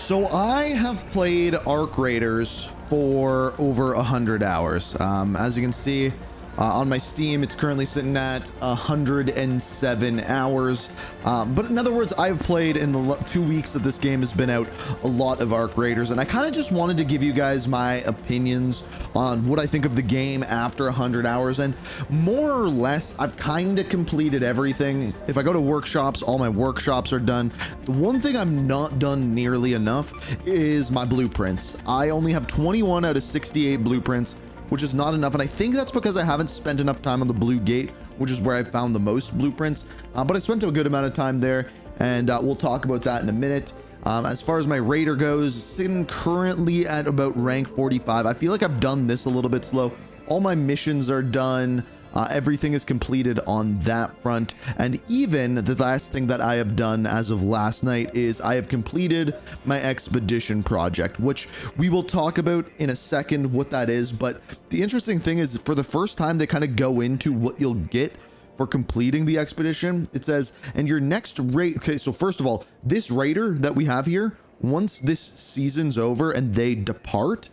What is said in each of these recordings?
So I have played Arc Raiders for over 100 hours. As you can see on my Steam, it's currently sitting at 107 hours. But in other words, I've played in the 2 weeks that this game has been out a lot of Arc Raiders, and I kind of just wanted to give you guys my opinions on what I think of the game after 100 hours. And more or less, I've kind of completed everything. If I go to workshops, all my workshops are done. The one thing I've not done nearly enough is my blueprints. I only have 21 out of 68 blueprints, which is not enough, and I think that's because I haven't spent enough time on the Blue Gate, which is where I found the most blueprints. But I spent a good amount of time there, and we'll talk about that in a minute. As far as my Raider goes, sitting currently at about rank 45. I feel like I've done this a little bit slow. All my missions are done. Everything is completed on that front, and even the last thing that I have done as of last night is I have completed my expedition project, which we will talk about in a second what that is. But the interesting thing is, for the first time, they kind of go into what you'll get for completing the expedition. It says, and your next raid. Okay, so first of all, this raider that we have here, once this season's over and they depart,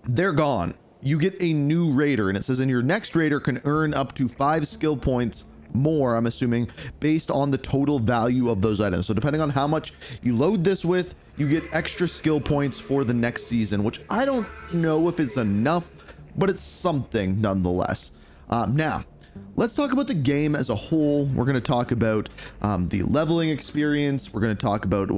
they're gone. You get a new raider, and it says, and your next raider can earn up to 5 skill points more, I'm assuming, based on the total value of those items. So depending on how much you load this with, you get extra skill points for the next season, which I don't know if it's enough, but it's something nonetheless. Now, let's talk about the game as a whole. We're going to talk about the leveling experience. We're going to talk about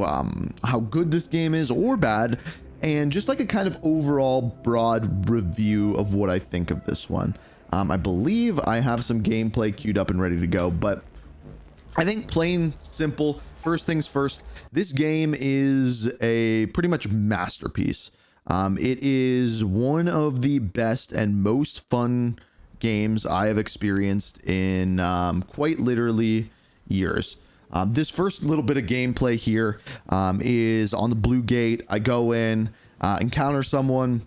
how good this game is or bad, and just like a kind of overall broad review of what I think of this one. I believe I have some gameplay queued up and ready to go, but I think plain simple, first things first, this game is a pretty much masterpiece. It is one of the best and most fun games I have experienced in quite literally years. This first little bit of gameplay here is on the Blue Gate. I go in, encounter someone,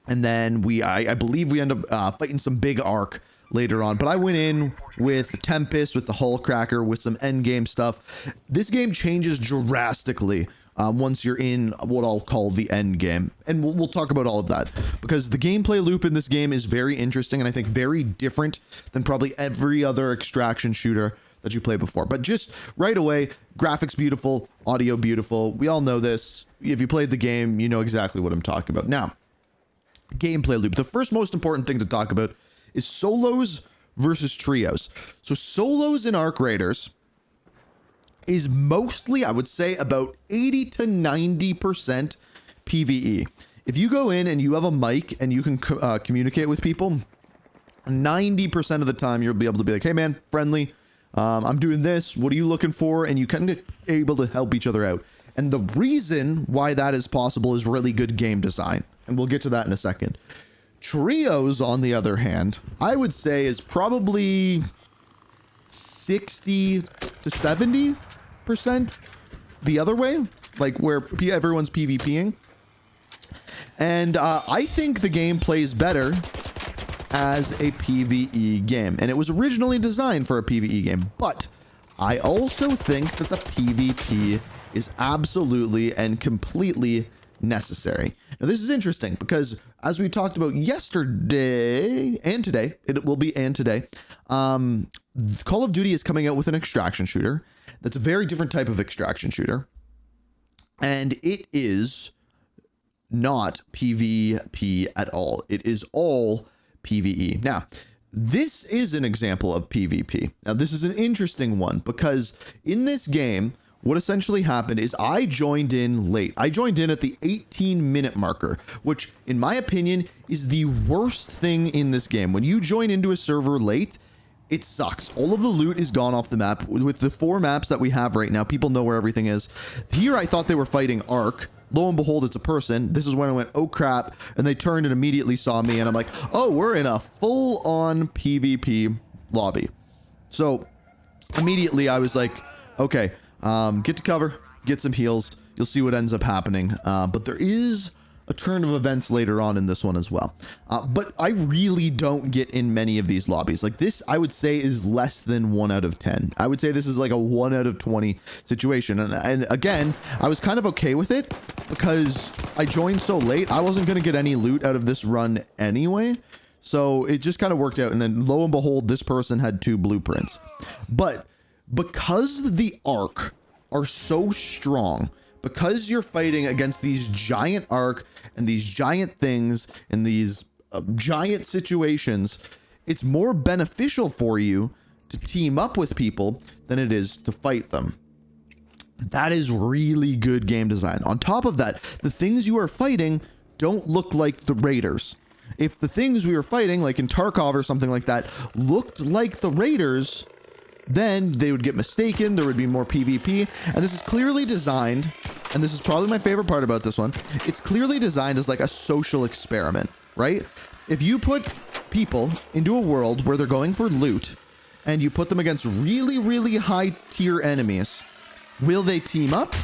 and then I believe we end up fighting some big arc later on. But I went in with Tempest, with the Hull Cracker, with some Endgame stuff. This game changes drastically once you're in what I'll call the Endgame. And we'll talk about all of that, because the gameplay loop in this game is very interesting, and I think very different than probably every other extraction shooter that you played before. But just right away, graphics beautiful, audio beautiful. We all know this. If you played the game, you know exactly what I'm talking about. Now, gameplay loop. The first most important thing to talk about is solos versus trios. So solos in Arc Raiders is mostly, I would say, about 80 to 90% PvE. If you go in and you have a mic and you can communicate with people, 90% of the time you'll be able to be like, hey man, friendly, I'm doing this, what are you looking for? And you kind of able to help each other out. And the reason why that is possible is really good game design, and we'll get to that in a second. Trios, on the other hand, I would say is probably 60 to 70% the other way, like where everyone's PvPing. And I think the game plays better as a PvE game, and it was originally designed for a PvE game, but I also think that the PvP is absolutely and completely necessary. Now this is interesting because, as we talked about yesterday and today, it will be and today, Call of Duty is coming out with an extraction shooter that's a very different type of extraction shooter, and it is not PvP at all. It is all PvE. Now, this is an example of PvP. Now, this is an interesting one because in this game, what essentially happened is I joined in late. I joined in at the 18-minute marker, which in my opinion is the worst thing in this game. When you join into a server late, it sucks. All of the loot is gone off the map. With the 4 maps that we have right now, people know where everything is. Here, I thought they were fighting Ark. Lo and behold, it's a person. This is when I went, oh crap, and they turned and immediately saw me, and I'm like, oh, we're in a full-on PvP lobby. So immediately I was like, okay, get to cover, get some heals. You'll see what ends up happening. But there is a turn of events later on in this one as well. But I really don't get in many of these lobbies. Like this, I would say is less than 1 out of 10. I would say this is like a 1 out of 20 situation. And again, I was kind of okay with it because I joined so late. I wasn't going to get any loot out of this run anyway. So it just kind of worked out. And then lo and behold, this person had 2 blueprints. But because the Ark are so strong, because you're fighting against these giant Ark and these giant things and these giant situations, it's more beneficial for you to team up with people than it is to fight them. That is really good game design. On top of that, the things you are fighting don't look like the Raiders. If the things we were fighting, like in Tarkov or something like that, looked like the Raiders, then they would get mistaken. There would be more PvP. And this is clearly designed, and this is probably my favorite part about this one, it's clearly designed as like a social experiment, right? If you put people into a world where they're going for loot and you put them against really, really high tier enemies, will they team up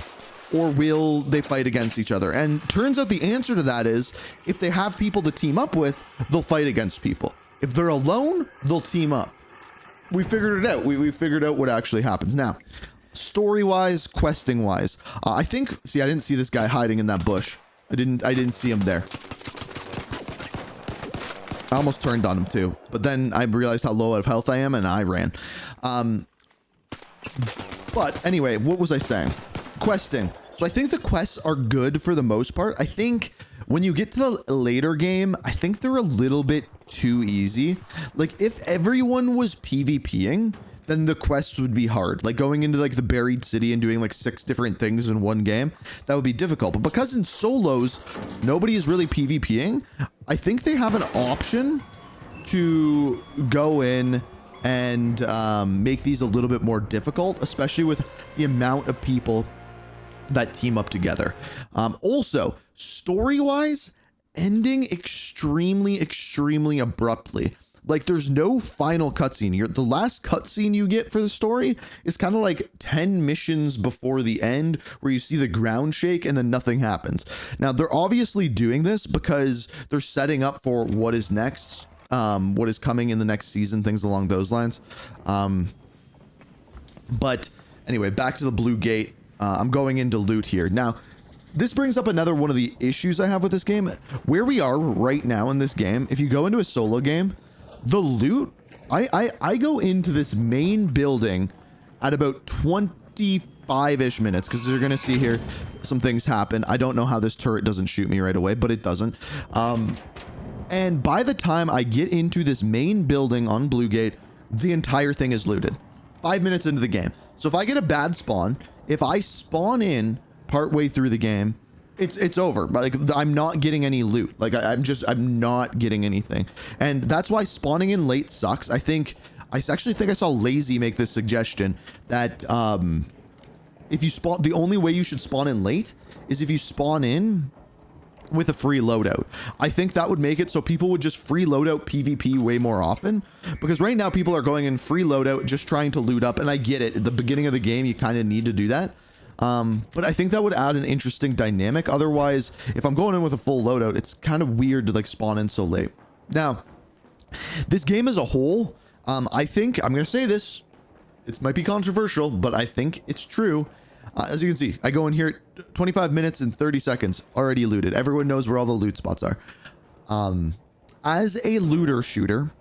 or will they fight against each other? And turns out the answer to that is if they have people to team up with, they'll fight against people. If they're alone, they'll team up. We figured it out. We figured out what actually happens. Now, story-wise, questing-wise, I think, see, I didn't see this guy hiding in that bush. I didn't see him there. I almost turned on him too, but then I realized how low out of health I am and I ran. But anyway, what was I saying? Questing. So I think the quests are good for the most part. I think when you get to the later game, I think they're a little bit too easy. Like if everyone was PvPing, then the quests would be hard. Like going into like the buried city and doing like 6 different things in one game, that would be difficult. But because in solos, nobody is really PvPing, I think they have an option to go in and make these a little bit more difficult, especially with the amount of people that team up together. Also, story-wise, ending extremely abruptly. Like there's no final cutscene. The last cutscene you get for the story is kind of like 10 missions before the end where you see the ground shake and then nothing happens. Now they're obviously doing this because they're setting up for what is next, what is coming in the next season, things along those lines. But anyway, back to the blue gate. I'm going into loot here. Now, this brings up another one of the issues I have with this game. Where we are right now in this game, if you go into a solo game, the loot, I go into this main building at about 25-ish minutes because you're going to see here some things happen. I don't know how this turret doesn't shoot me right away, but it doesn't. And by the time I get into this main building on Blue Gate, the entire thing is looted. 5 minutes into the game. So if I get a bad spawn, if I spawn in partway through the game, it's over. Like I'm not getting any loot. Like I'm not getting anything. And that's why spawning in late sucks. I actually think I saw Lazy make this suggestion that if you spawn, the only way you should spawn in late is if you spawn in with a free loadout. I think that would make it so people would just free loadout PvP way more often, because right now people are going in free loadout just trying to loot up, and I get it. At the beginning of the game, you kind of need to do that. But I think that would add an interesting dynamic. Otherwise, if I'm going in with a full loadout, it's kind of weird to like spawn in so late. Now, this game as a whole, I think, I'm going to say this, it might be controversial, but I think it's true. As you can see, I go in here 25 minutes and 30 seconds, already looted. Everyone knows where all the loot spots are. As a looter shooter,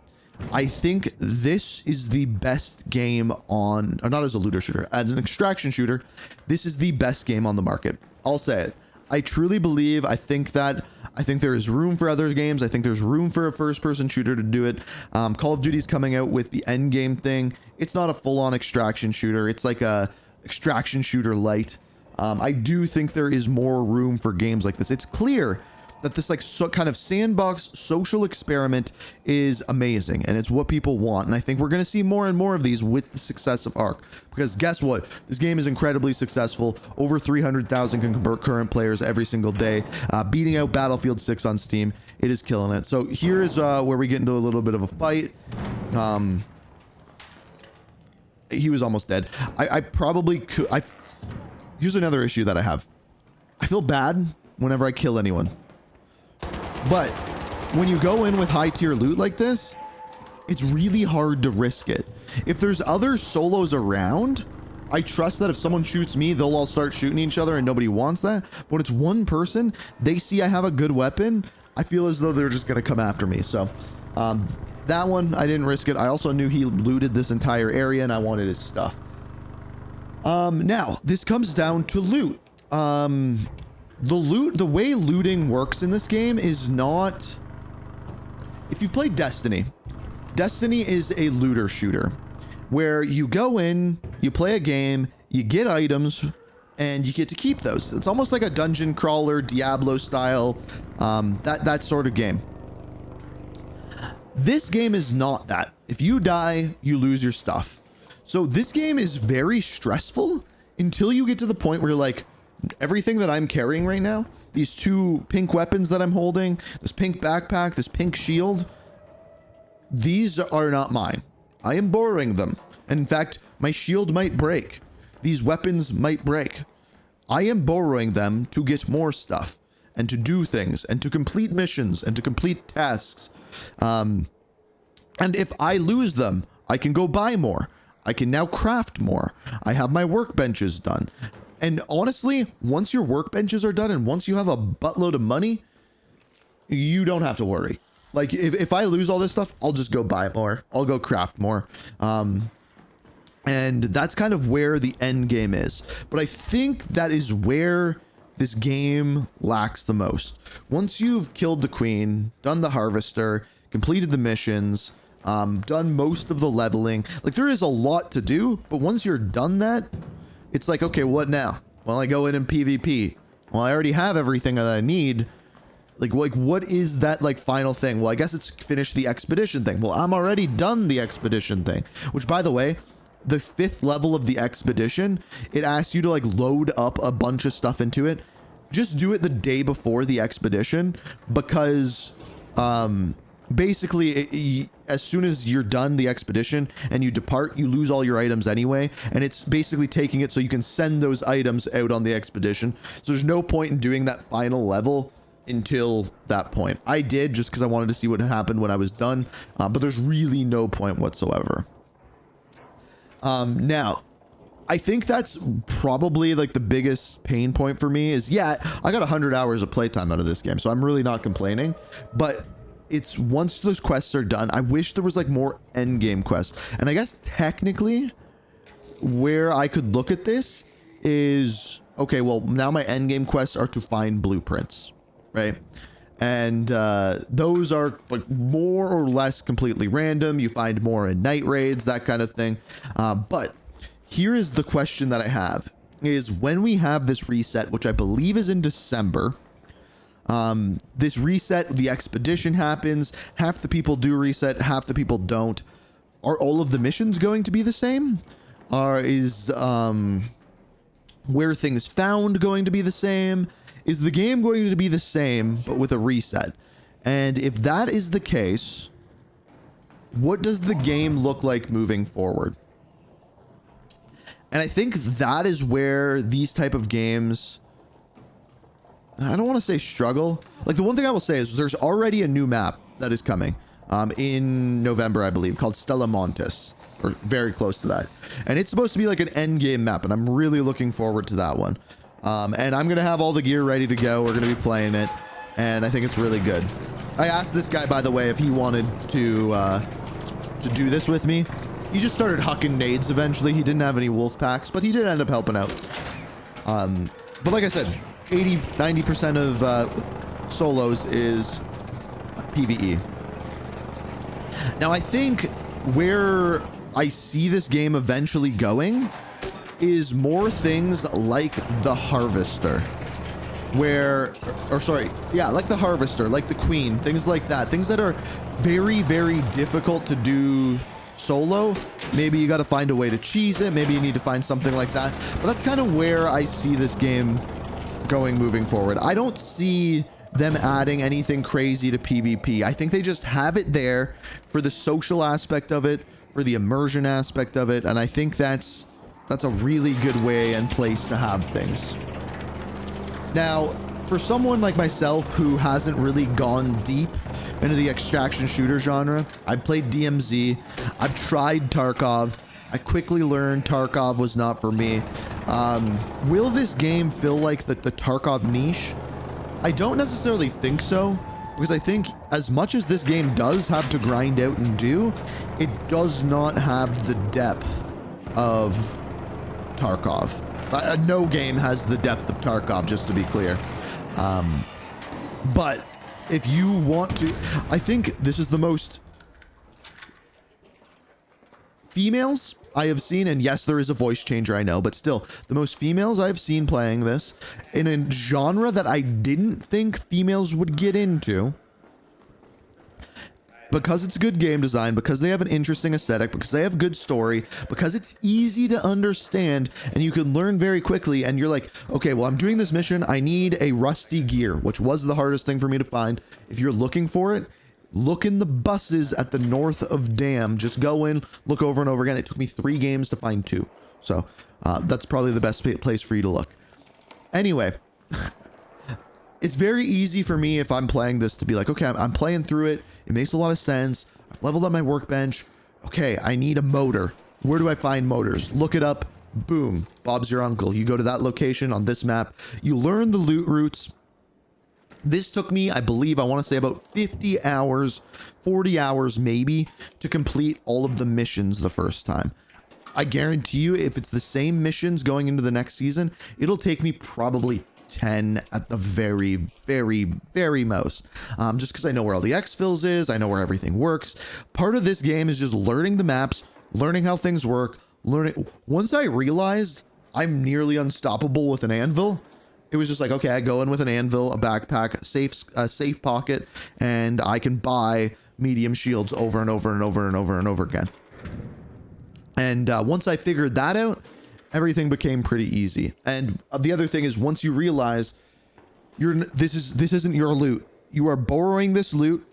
I think this is the best game on, or not as a looter shooter, as an extraction shooter, this is the best game on the market. I'll say it. I truly believe, I think there is room for other games. I think there's room for a first-person shooter to do it. Call of Duty's coming out with the Endgame thing. It's not a full-on extraction shooter. It's like a extraction shooter light. I do think there is more room for games like this. It's clear that this like kind of sandbox social experiment is amazing, and it's what people want. And I think we're going to see more and more of these with the success of Ark, because guess what? This game is incredibly successful. Over 300,000 concurrent players every single day, beating out Battlefield 6 on Steam. It is killing it. So here is where we get into a little bit of a fight. He was almost dead. I probably could. Here's another issue that I have. I feel bad whenever I kill anyone. But when you go in with high tier loot like this, it's really hard to risk it. If there's other solos around, I trust that if someone shoots me, they'll all start shooting each other and nobody wants that. But when it's one person, they see I have a good weapon, I feel as though they're just going to come after me. So that one, I didn't risk it. I also knew he looted this entire area and I wanted his stuff. Now, this comes down to loot. The way looting works in this game is not... If you've played Destiny, Destiny is a looter shooter where you go in, you play a game, you get items, and you get to keep those. It's almost like a dungeon crawler, Diablo style, that sort of game. This game is not that. If you die, you lose your stuff. So this game is very stressful until you get to the point where you're like, everything that I'm carrying right now, these 2 pink weapons that I'm holding, this pink backpack, this pink shield, these are not mine. I am borrowing them. And in fact, my shield might break. These weapons might break. I am borrowing them to get more stuff and to do things and to complete missions and to complete tasks. And if I lose them, I can go buy more. I can now craft more. I have my workbenches done. And honestly, once your workbenches are done and once you have a buttload of money, you don't have to worry. Like if I lose all this stuff, I'll just go buy more. I'll go craft more. And that's kind of where the end game is. But I think that is where this game lacks the most. Once you've killed the queen, done the harvester, completed the missions, done most of the leveling, like there is a lot to do, but once you're done that, it's like, okay, what now? Well, I go in and PvP. Well, I already have everything that I need. Like what is that like final thing? Well, I guess it's finish the expedition thing. Well, I'm already done the expedition thing, which by the way, the 5th level of the expedition, it asks you to like load up a bunch of stuff into it. Just do it the day before the expedition because basically as soon as you're done the expedition and you depart, you lose all your items anyway, and it's basically taking it so you can send those items out on the expedition. So there's no point in doing that final level until that point. I did just because I wanted to see what happened when I was done, but there's really no point whatsoever. Now, I think that's probably like the biggest pain point for me is, yeah, I got 100 hours of playtime out of this game, so I'm really not complaining, but it's once those quests are done, I wish there was like more end game quests. And I guess technically where I could look at this is, okay, well now my end game quests are to find blueprints, right? And those are like more or less completely random. You find more in night raids, that kind of thing. But here is the question that I have is when we have this reset, which I believe is in December, this reset, the expedition happens, half the people do reset, half the people don't. Are all of the missions going to be the same? Is where things found going to be the same? Is the game going to be the same, but with a reset? And if that is the case, what does the game look like moving forward? And I think that is where these type of games, I don't want to say struggle. Like the one thing I will say is there's already a new map that is coming in November, I believe, called Stella Montis, or very close to that. And it's supposed to be like an end game map, and I'm really looking forward to that one. And I'm going to have all the gear ready to go. We're going to be playing it, and I think it's really good. I asked this guy, by the way, if he wanted to do this with me. He just started hucking nades eventually. He didn't have any wolf packs, but he did end up helping out. But like I said, 90% of solos is PvE. Now, I think where I see this game eventually going is more things like the Harvester, like the Harvester, like the Queen, things like that, things that are very, very difficult to do solo. Maybe you got to find a way to cheese it. Maybe you need to find something like that. But that's kind of where I see this game going moving forward. I don't see them adding anything crazy to PvP. I think they just have it there for the social aspect of it, for the immersion aspect of it, and I think that's a really good way and place to have things. Now, for someone like myself who hasn't really gone deep into the extraction shooter genre, I've played DMZ, I've tried Tarkov. I quickly learned Tarkov was not for me. Will this game feel like the Tarkov niche? I don't necessarily think so, because I think as much as this game does have to grind out and do, it does not have the depth of Tarkov. No game has the depth of Tarkov, just to be clear. But if you want to, I think this is the most females I have seen, and yes, there is a voice changer, I know, but still, the most females I've seen playing this in a genre that I didn't think females would get into, because it's good game design, because they have an interesting aesthetic, because they have good story, because it's easy to understand, and you can learn very quickly, and you're like, okay, well, I'm doing this mission, I need a rusty gear, which was the hardest thing for me to find. If you're looking for it, look in the buses at the north of Dam. Just go in, look over and over again. It took me 3 games to find 2. So that's probably the best place for you to look. Anyway, it's very easy for me if I'm playing this to be like, okay, I'm playing through it. It makes a lot of sense. I've leveled up my workbench. Okay, I need a motor. Where do I find motors? Look it up. Boom. Bob's your uncle. You go to that location on this map. You learn the loot routes. This took me, I believe, I want to say about 50 hours, 40 hours maybe, to complete all of the missions the first time. I guarantee you, if it's the same missions going into the next season, it'll take me probably 10 at the very, very, very most. Just because I know where all the exfils is, I know where everything works. Part of this game is just learning the maps, learning how things work, learning. Once I realized I'm nearly unstoppable with an anvil, it was just like, okay, I go in with an anvil, a backpack, a safe pocket, and I can buy medium shields over and over and over and over and over again. And once I figured that out, everything became pretty easy. And the other thing is, once you realize this isn't your loot, you are borrowing this loot.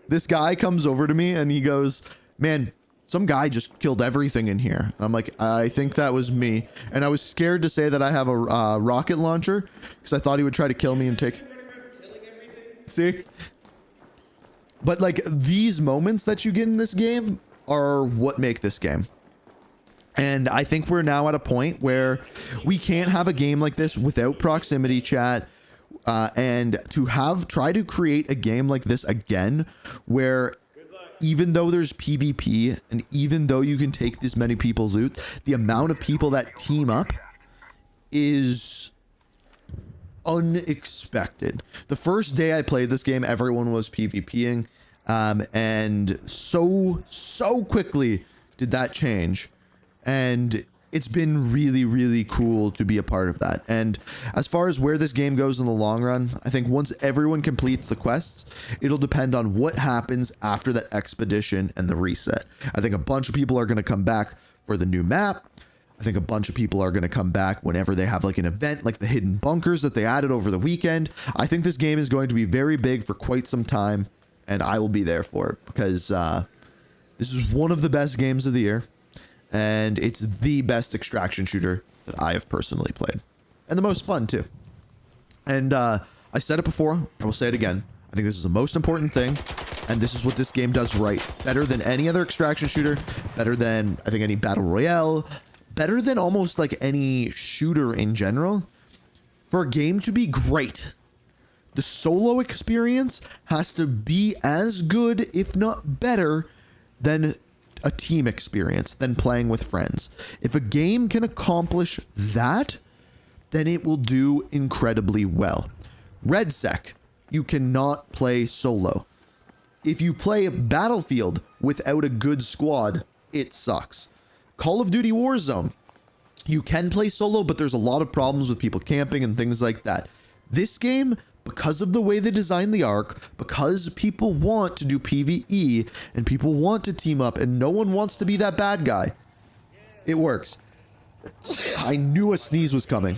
This guy comes over to me and he goes, man, some guy just killed everything in here. And I'm like, I think that was me. And I was scared to say that I have a rocket launcher because I thought he would try to kill me and take. See? But like these moments that you get in this game are what make this game. And I think we're now at a point where we can't have a game like this without proximity chat. And to try to create a game like this again, where even though there's PvP and even though you can take this many people's loot, the amount of people that team up is unexpected. The first day I played this game, everyone was PvPing, and so quickly did that change. And it's been really, really cool to be a part of that. And as far as where this game goes in the long run, I think once everyone completes the quests, it'll depend on what happens after that expedition and the reset. I think a bunch of people are going to come back for the new map. I think a bunch of people are going to come back whenever they have like an event, like the hidden bunkers that they added over the weekend. I think this game is going to be very big for quite some time, and I will be there for it because this is one of the best games of the year. And it's the best extraction shooter that I have personally played. And the most fun, too. And I said it before. I will say it again. I think this is the most important thing. And this is what this game does right. Better than any other extraction shooter. Better than, I think, any battle royale. Better than almost like any shooter in general. For a game to be great, the solo experience has to be as good, if not better, than a team experience, than playing with friends. If a game can accomplish that, then it will do incredibly well. RedSec, you cannot play solo. If you play Battlefield without a good squad, it sucks. Call of Duty Warzone, you can play solo, but there's a lot of problems with people camping and things like that. This game, because of the way they designed the arc, because people want to do PvE and people want to team up and no one wants to be that bad guy, it works. I knew a sneeze was coming.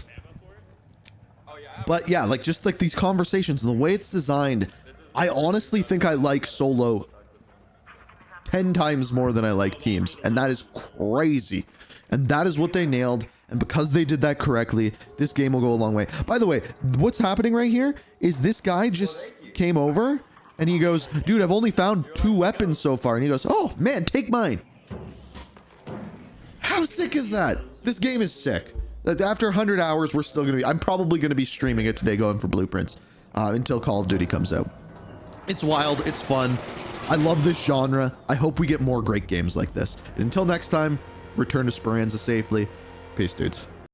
But yeah, like just like these conversations and the way it's designed, I honestly think I like solo 10 times more than I like teams. And that is crazy. And that is what they nailed. And because they did that correctly, this game will go a long way. By the way, what's happening right here is this guy just came over and he goes, dude, I've only found 2 weapons so far. And he goes, oh man, take mine. How sick is that? This game is sick. After 100 hours, we're still going to be, I'm probably going to be streaming it today, going for blueprints until Call of Duty comes out. It's wild. It's fun. I love this genre. I hope we get more great games like this. And until next time, return to Speranza safely. Peace, dudes.